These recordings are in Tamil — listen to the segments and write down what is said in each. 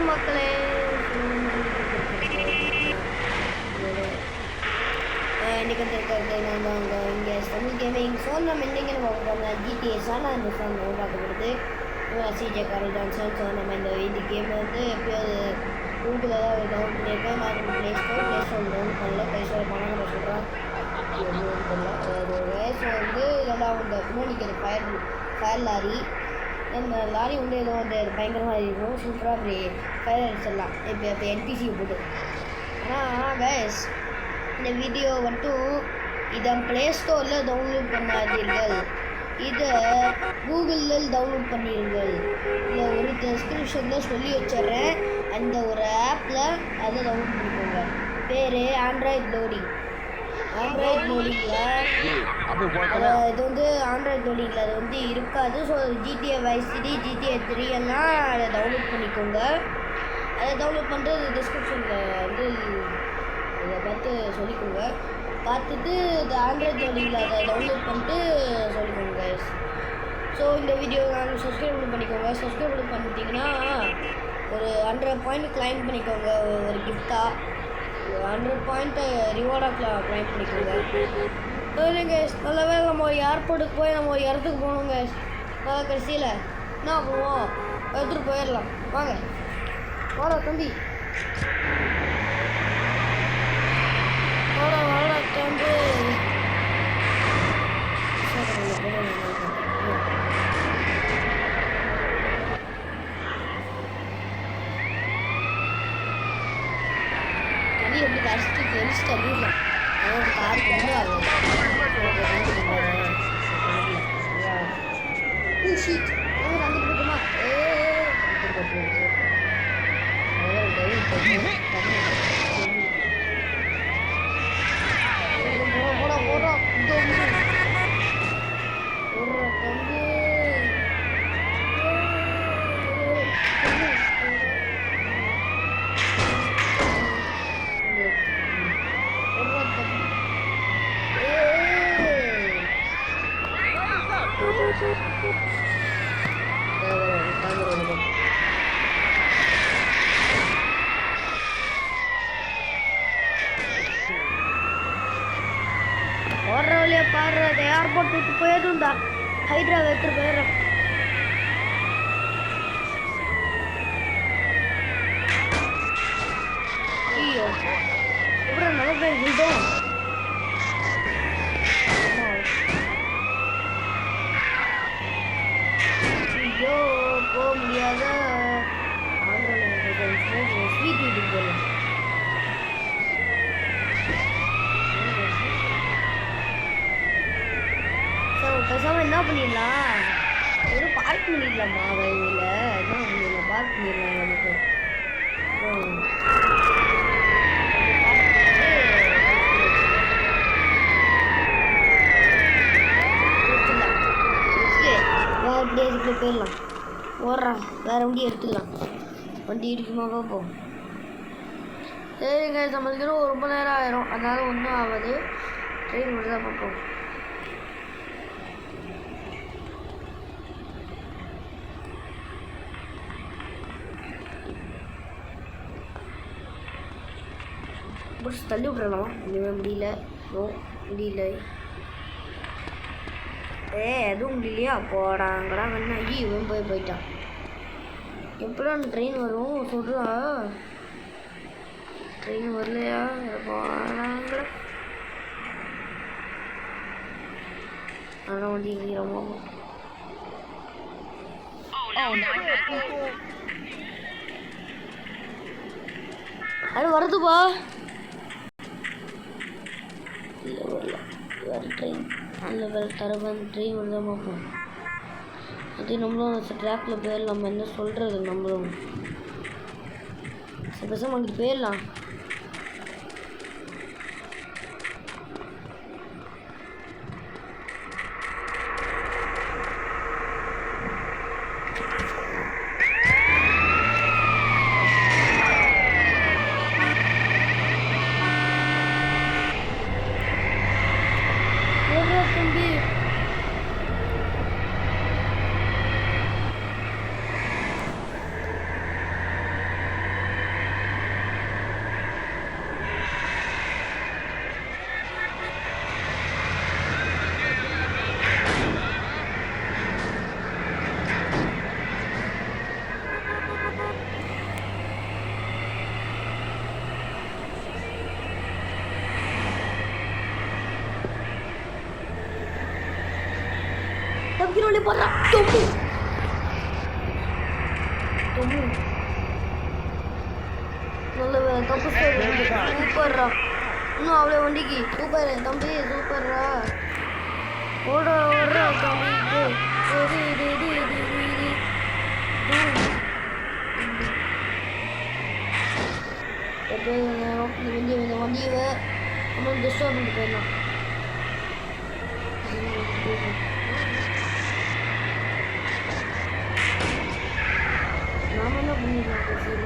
மக்களே, இன்னைக்கு வந்துருக்கிறது நான் அங்கே இங்கே தமிழ் கேமிங் ஃபோன் நம்ம இன்றைக்கி நம்ம GTA சார் இந்த ஃபோன் உண்டாக்கப்படுது சிஜே காரல் ஜான்சன். ஸோ நம்ம இந்த கேம் வந்து எப்படியாவது கூகுளில் தான் டவுன் பண்ணியிருக்கேன். நான் ப்ளே ஸ்டோர் டவுன் பண்ணல. ப்ளே ஸ்டோர் பண்ண நம்ம சொல்கிறேன் தெரியல. ஸோ வந்து இதெல்லாம் வந்து பின்னாடிக்கு அது ஃபயர் லாரி. அந்த லாரி வந்து ஏதோ வந்து பயங்கரமாக இருக்கும். சூப்பராக அப்படி ஃபயர் அடிச்சிடலாம் இப்போ என்பிசி போட்டு. ஆனால் கேஸ் இந்த வீடியோ மட்டும் இதை ப்ளே ஸ்டோரில் டவுன்லோட் பண்ணாதீர்கள், இதை கூகுளில் டவுன்லோட் பண்ணிடுங்கள். இதை ஒரு டிஸ்கிரிப்ஷனில் சொல்லி வச்சிட்றேன். அந்த ஒரு ஆப்பில் அதை டவுன்லோட் பண்ணிக்கோங்க. பேர் ஆண்ட்ராய்ட் லோடிங்கில். இது வந்து ஆண்ட்ராய்ட் லோடிங்கில் அது வந்து இருக்காது. So GTA Vice City, GTA 3 எல்லாம் அதை டவுன்லோட் பண்ணிக்கோங்க. அதை டவுன்லோட் பண்ணுறது டிஸ்கிரிப்ஷனில் வந்து இதை பார்த்து சொல்லிக்கோங்க. பார்த்துட்டு இந்த ஆண்ட்ராய்ட் லோடிங்கில் அதை டவுன்லோட் பண்ணிட்டு சொல்லிக்கோங்க கைஸ். ஸோ இந்த வீடியோ நாங்கள் சப்ஸ்கிரைப் பண்ணிக்கோங்க. சப்ஸ்கிரைப் பண்ணிட்டீங்கன்னா ஒரு 100 பாயிண்ட் கிளைம் பண்ணிக்கோங்க. ஒரு கிஃப்டாக 100 பாயிண்ட்டை ரிவார்டாக கிளைம் பண்ணிக்கோங்க. கைஸ் நல்லாவே நம்ம ஒரு ஏர்போர்ட்டுக்கு போய் நம்ம ஒரு இடத்துக்கு போகணும் கைஸ். நல்லா கடைசியில் என்ன பண்ணுவோம், எடுத்துகிட்டு போயிடலாம். வாங்க வாடா தம்பி, வாடா வாடா தம்பி. தண்ணி எப்படி கடிச்சிட்டு தெரிச்சு தள்ளிடலாம். அதாவது கார் கொண்டு ஆகும். ஷீட் தண்ணி கொடுக்குமா? ஓடுற வழியா பாரு, ஏர்போர்ட் விட்டு போயிடும்டா. ஹைட்ரா எடுத்துட்டு போயிடுறோம். ஐயோ எப்படி நல்ல பேர் விடும். ஐயோ போக முடியாத ஸ்வீட் வீட்டுக்கு போகலாம். பேசாமல் என்ன பண்ணிடலாம், ஒரு பார்க் பண்ணிடலாமா வழியில். என்ன பண்ணிடலாம், பார்க் பண்ணிடலாம் நமக்கு. அப்படியே இதுக்குள்ளே போயிடலாம். ஓடுறான், வேறு வண்டி எடுத்துக்கலாம். வண்டி இருக்குமா பார்ப்போம். சரிங்க, சம்மதிக்கிறோம். ரொம்ப நேரம் ஆயிரும், அதனால் ஒன்றும் ஆகாது. ட்ரெயின் மட்டும் தான் பார்ப்போம். பிடிச்சி தள்ளி விட்றலாம். இனிமேல் முடியல. நோ முடியல. எதுவும் முடியலையா? போடாங்கடா வேணா. இவன் போயிட்டான். எப்படா ட்ரெயின் வரும் சொல்கிறா? ட்ரெயின் வரலையா? போடாங்களா? ஆனால் வண்டி ரொம்ப அது வருதுப்பா. இல்லை வரல. வேறு ட்ரெயின் அதில் வேறு தரவன் ட்ரெயின் வந்து பார்ப்போம். அதே நம்மளும் ட்ராக்கில் போயிடலாம். நம்ம என்ன சொல்கிறது, நம்மளும் பேசாமல் அங்கிட்டு போயிடலாம். தம்பி தம்பிரோலே போடுறா தொம்பு தொம்பு நல்ல தப்பு சூப்பர்ரா இன்னும் அவ்வளோ வண்டிக்கு சூப்பர் தம்பி சூப்பர்ரா ஓடுறா தம்பி இந்த வண்டியை ஒன்றும் டிஸ்டர்ப் பண்ணிட்டு போயிடலாம் நாம என்ன பண்ணிடலாம் கடைசியில்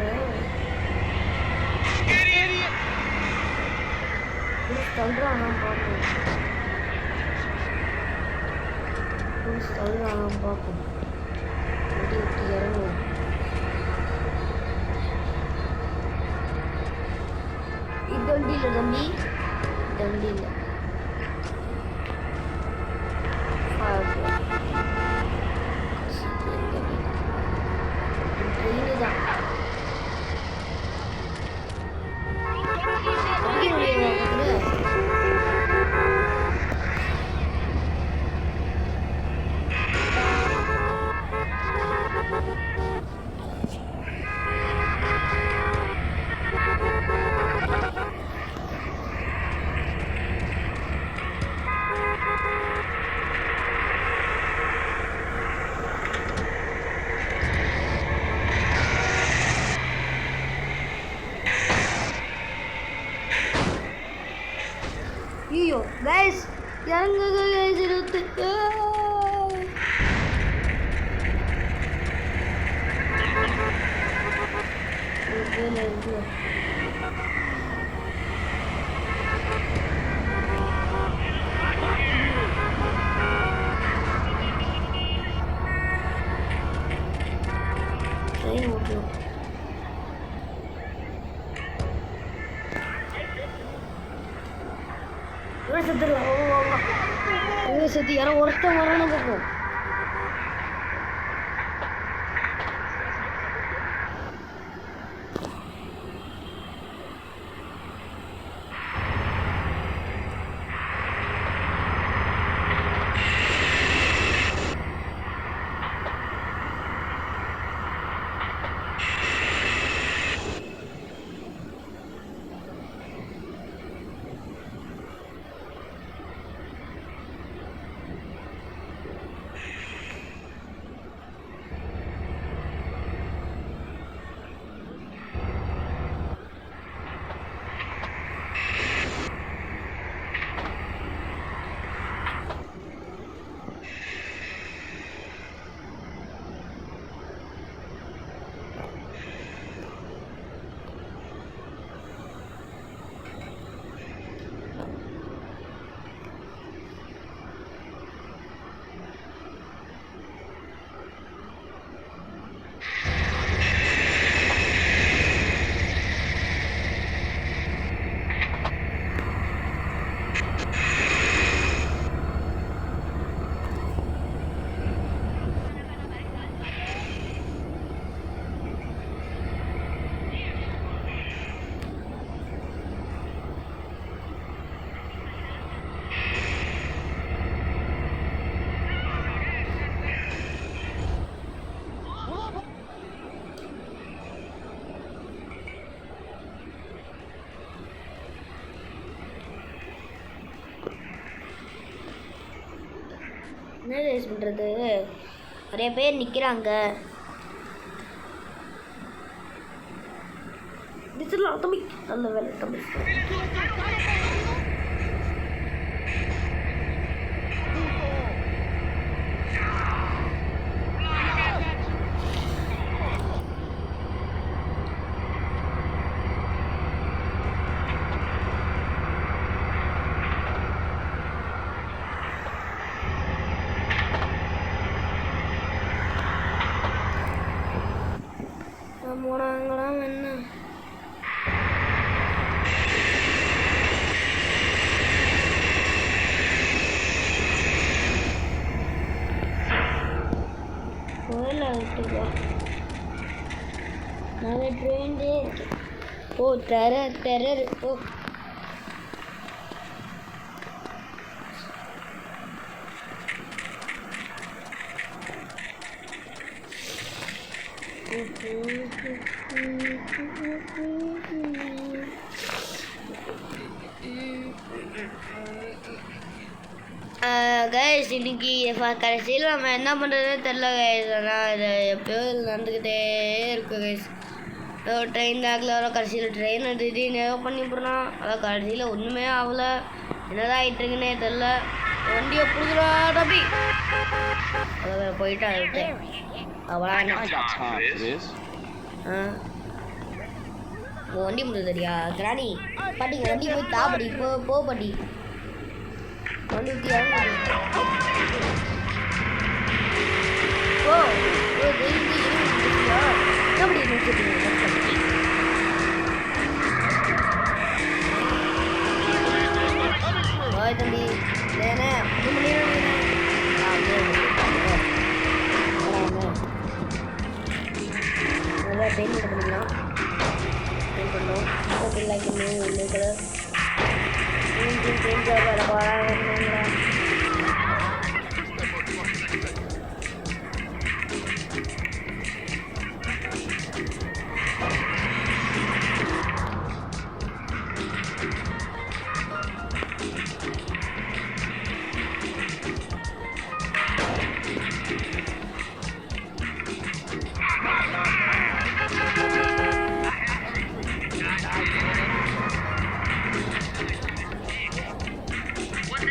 தள்ளுறான் பார்ப்போம் தள்ளுறான் பார்ப்போம் வண்டி விட்டு இறங்குவோம் இது வண்டி இல்லை தம்பி இந்த வண்டி இல்லை ட்ரெயின் தான் ஐயோ கைஸ் இறங்குங்க கைஸ் இருபத்து ட்ரெயின் ஓட்டணும் செத்து யாரோ ஒருத்தன் வரணும் பார்ப்போம் என்ன ரேஸ் பண்ணுறது நிறைய பேர் நிற்கிறாங்க தம்பி நல்ல வேலை தம்பி போனாங்களாம் என்ன கோயில விட்டுப்பா நான் ட்ரெயின்லே இருக்கேன் ஓ டெரர் ஓ கைஸ் இன்னைக்கு கடைசியில் நம்ம என்ன பண்ணுறதுன்னு தெரில கைஸ். ஆனால் இது எப்பயோ நடந்துக்கிட்டே இருக்கு கைஸ். ட்ரெயின் ஆகல வர கடைசியில் ட்ரெயின் திடீர்னு ஏதோ பண்ணி போடுறான். அதான் கடைசியில் ஒன்றுமே ஆகலை. என்னதான் ஆகிட்டுருக்குன்னே தெரில. வண்டியை புடுதுடா தம்பி. அதை போயிட்டா விட்டேன். அவளா வண்டி முடிஞ்சு தெரியா கிராணி பாட்டிங்க வண்டி போய் தாப்படி போ பாட்டி வண்டி ஊற்றி எப்படி தம்பி ஏன்னா பெயிண்ட் பண்ணிக்கலாம். பெயிண்ட் பண்ணோம். Like blue colour paint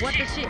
What the shit?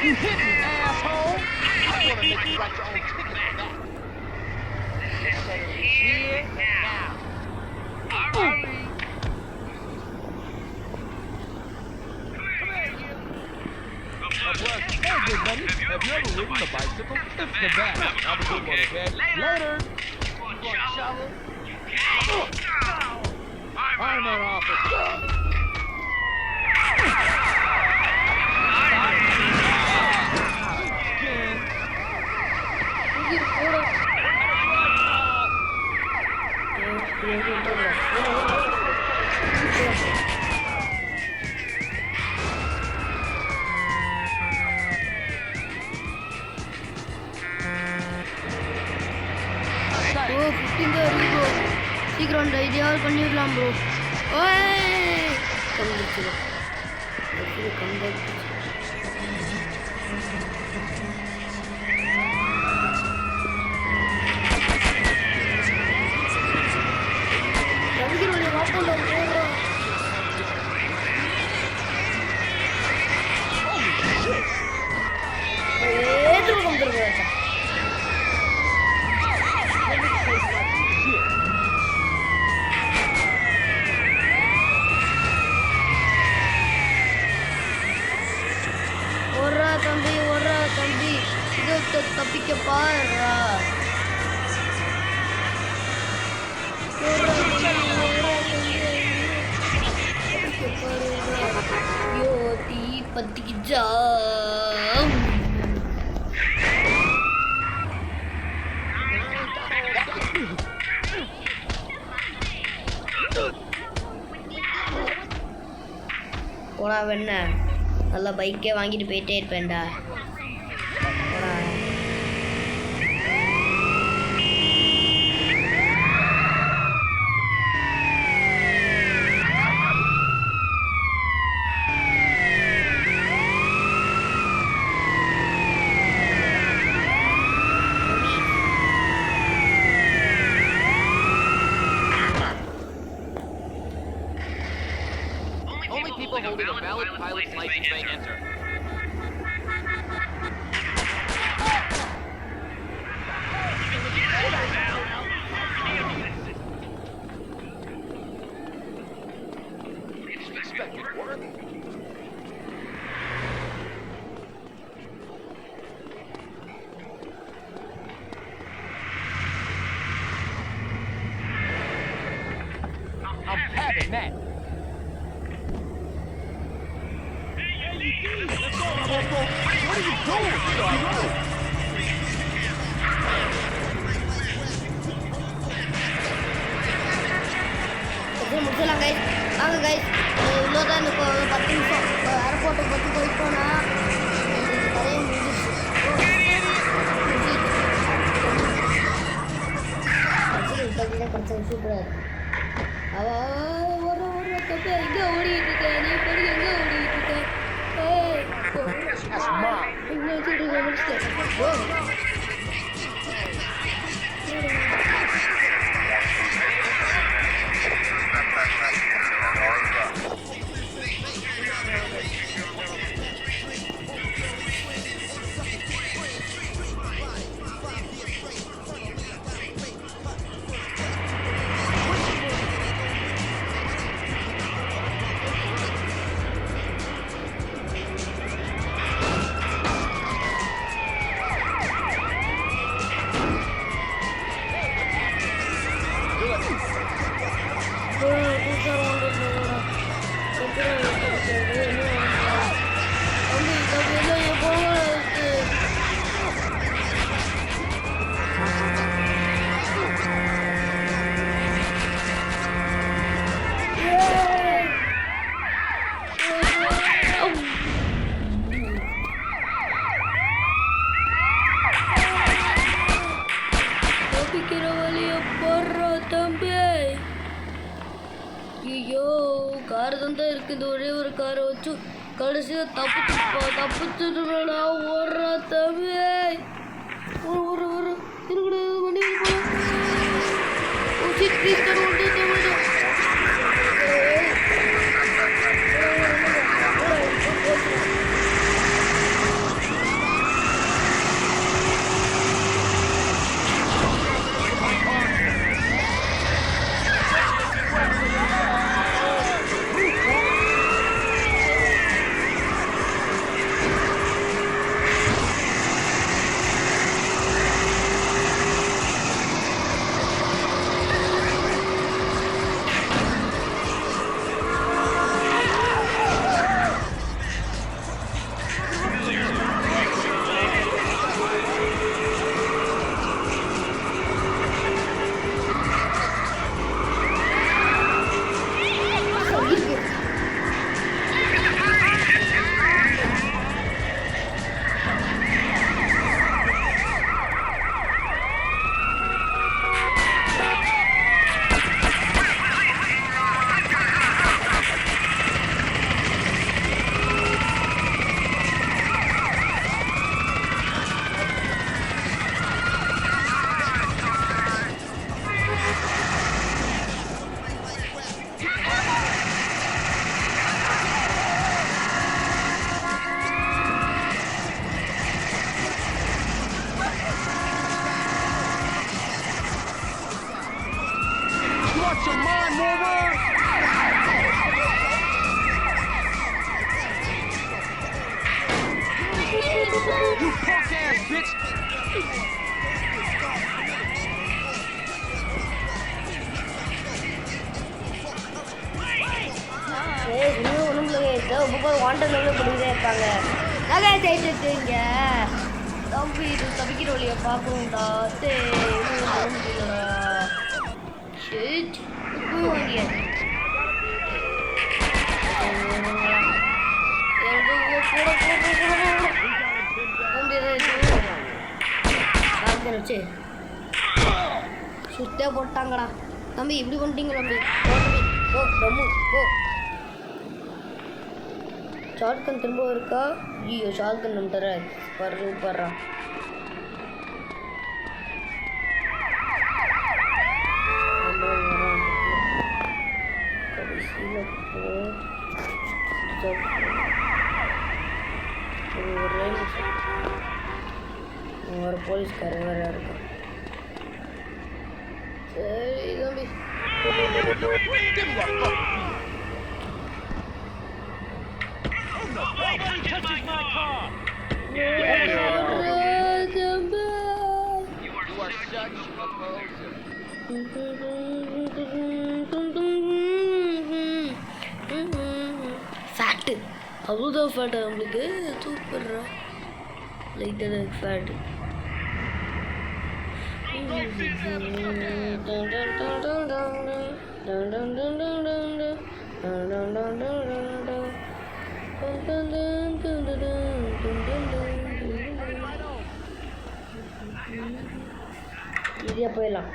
You hit me, asshole! I want to make you write your own ticket for that. Here now. Hurry. Hey, good buddy. Have you ever ridden a bicycle? It's the best. Have a good one, okay? Later. Want to shovel? I'm an officer. bro 15 தான் இருக்கு bro. சீக்கிரம் இந்த ஐடியாவை பண்ணிடலாம் bro. ஓய் கம்பிச்சு அது கம்பிச்சு கம்பிரோட வாப்போல bro. ஏதோ கம்பிரோட தம்பி இதை தப்பிக்க பாருடா. ஐயோ தீ பத்திக்கிச்சா. போடா வெண்ண நல்லா பைக்கே வாங்கிட்டு போயிட்டே இருப்பேன்டா. License may enter. Expected work. I'm having that. What are you doing? முடிச்சலாம் கைஸ். வாங்க கைஸ், இவ்வளோதான் இந்த 10 நிமிஷம் ஏர்போர்ட்டை பற்றி போயிட்டோன்னா இந்த கதையை முடிஞ்சிச்சு. சூப்பராக ஒரு தப்பு எங்கே ஓடிட்டு இருக்கேன், நீ படி எங்கே ஓடிட்டு இருக்கேன். இன்னும் வச்சுட்டு முடிச்சிட்டேன். ஐயோ, கார் தான் இருக்கு. இந்த ஒரே ஒரு காரை வச்சு கடைசியாக தப்பிச்சுடுறா. ஓடுறா தம்பி, ஒரு திருக்கூட வண்டி வாண்டர் பிடிக்கிட்டே இருப்பாங்க. நல்லா தேய்ச்சிருக்கீங்க தம்பி. இது தவிக்கிற வழியை பார்க்கணும்டா. முடியலடா. வாங்கிய வச்சு சுத்தே போட்டாங்கடா. தம்பி இப்படி பண்ணிட்டீங்க தம்பி. ஓ தம்மு ஓ ஷார்ட்கன் திரும்ப இருக்கா? ஐயோ ஷார்ட்கன் நம்ம தர சூப்பர்ரா. கடைசியில் ஒரே நிமிஷம். ஒரு போலீஸ்காரர் வேற இருக்கான். சரி தம்பி. Give me that fucking beat. Nobody touches my car. You are such a poser. Fat அவ்வளோதான் ஃபேட்டு நம்மளுக்கு சூப்பர்ரா லைட்டான ஃபேட்டு ஈஸியாக போயிடலாம்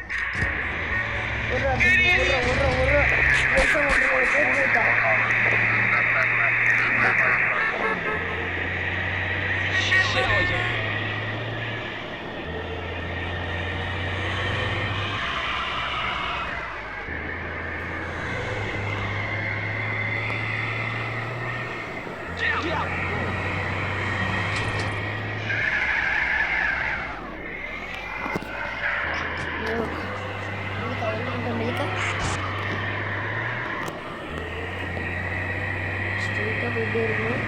ஸ்ட்ரெயிட்டாக போயிட்டே இருக்கணும்.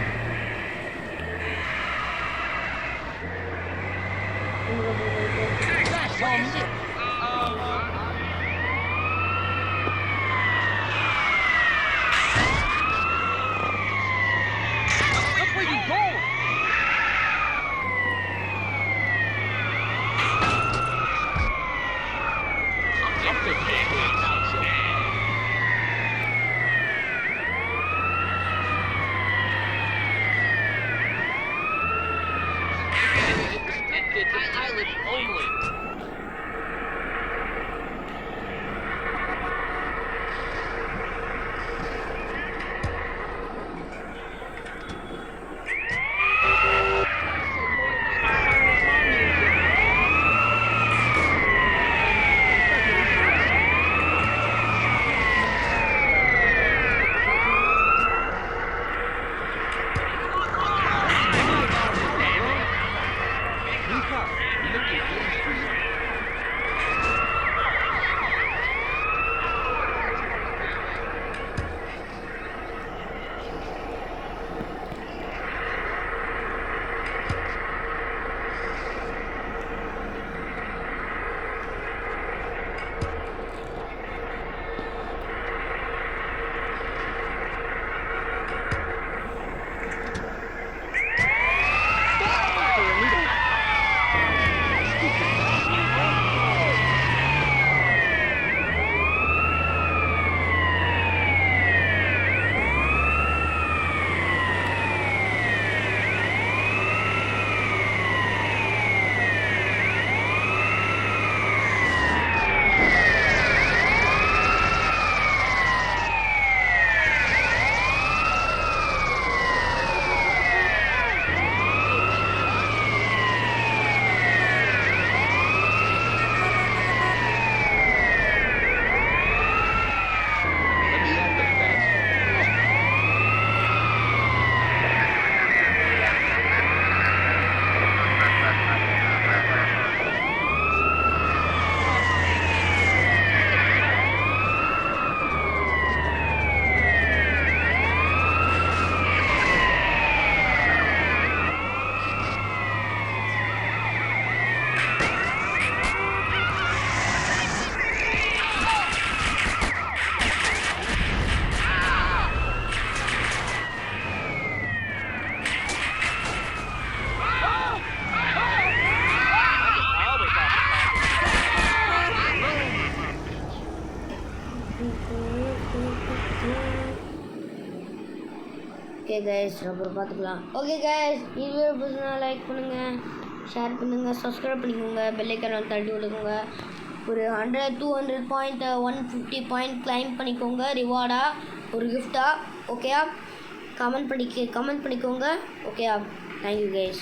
That's on me. Look where you go. I'm fixing it now, so. Eyelids only. Okay guys அப்புறம் பார்த்துக்கலாம். ஓகே கைஸ் இந்த வீடியோ பிடிச்சா லைக் பண்ணுங்கள், ஷேர் பண்ணுங்கள், சப்ஸ்கிரைப் பண்ணிக்கோங்க, பெல் ஐக்கான் தட்டி விடுங்க. ஒரு 100 200 பாயிண்ட் 150 பாயிண்ட் கிளைம் பண்ணிக்கோங்க ரிவார்டாக ஒரு கிஃப்டாக. ஓகேயா கமெண்ட் பண்ணிக்கோங்க. ஓகேயா தேங்க்யூ கைஸ்.